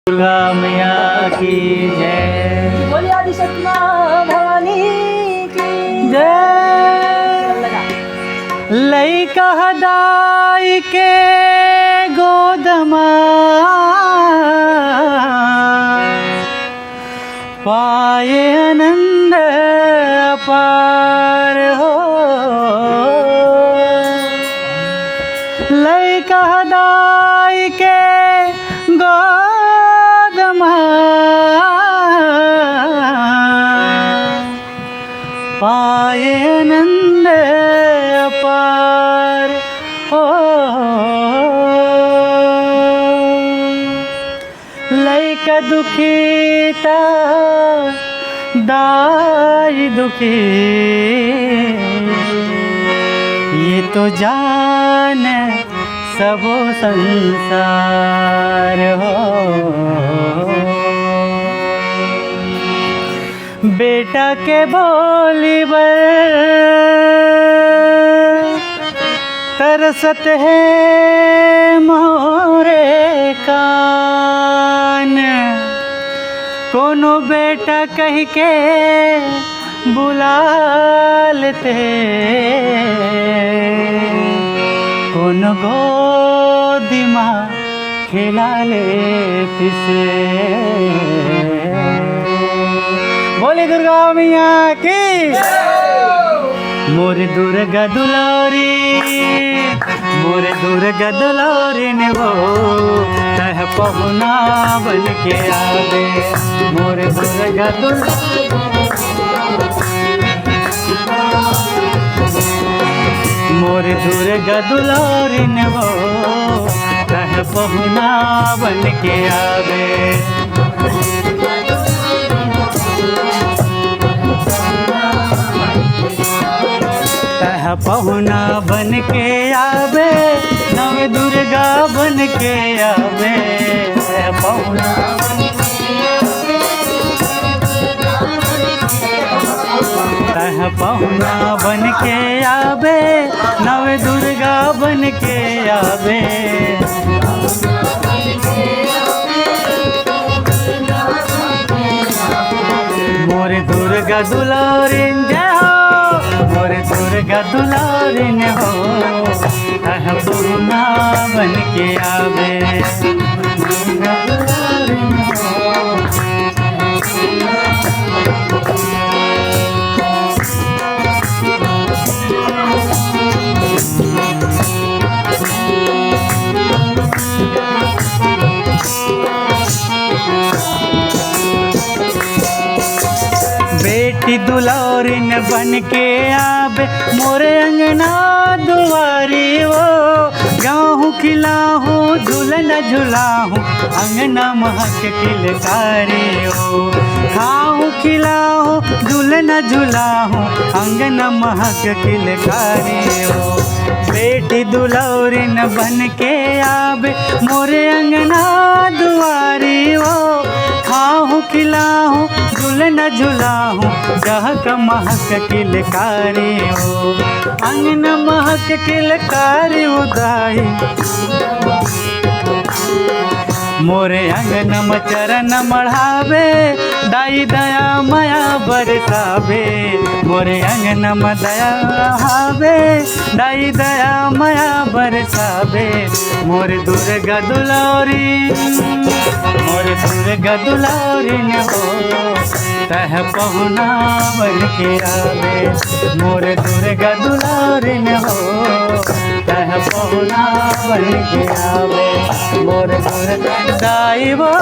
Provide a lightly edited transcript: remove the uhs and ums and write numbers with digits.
दुर्गा मैया की जय। बोलिए आदिशक्ति माँ भवानी की जय। लइका हदाई के गोदमा पाए आनंद अपार हो। लइका हदाई के गोदमा पाए आनंद अपार हो। लइका दुखीता दाई दुखी ये तो जान सबो संसार हो। बेटा के बोली बर तरसत है मोरे कान। कोनो बेटा कह के बुला लेते, कोनो गोदी माँ खिला लेती से। बोले दुर्गा मैया की मोरे दुर्गा दुलारी, मोरे दुर्गा दुलारी ने वो तह पहुना बन के आवे। मोरे दुर्गा दुलारी, मोरे दुर्गा दुलारी ने वो तह पहुना बन के आवे। तह पहुना बन के आवे, नव दुर्गा बन के आवे। तह पहुना तह पहुना बन के आवे, नव दुर्गा बन के आवे। मोरे दुर्गा दुलारिन जय हो, मोरे दुर्गा दुलारिन हो तह पहुना बन के आवे। दुर्गा दुलारिन हो। बेटी दुलारिन बन के आवे, मोरे अंगना दुआरी वो। गाहूँ खिलाहूँ झूलन झुलाहूँ, अंगना महक किलकारी हो। खाऊँ खिलाहूँ झूलन झुलाहूँ, अंगना महक किलकारी हो। बेटी दुलारिन बन के आवे, मोरे अंगना दुआरी वो। खाऊँ खिलाहूँ झूलन झुलाहूँ, जहक महक किलकारी हो। अंगना महक किलकारी उदाई, मोरे अंगनम चरण मढ़ावे। दाई दया माया बरसावे, मोरे अंगनम दया हावे। दाई दया माया बरसावे। मोरे दुर्गा दुलारी, मोरे दुर्गा दुलारी ने हो तह पहुना बन के आवे। मोरे दुर्गा दुलारी ने हो तह पहुना बन के आवे। मोरे दुर्गा दाई वो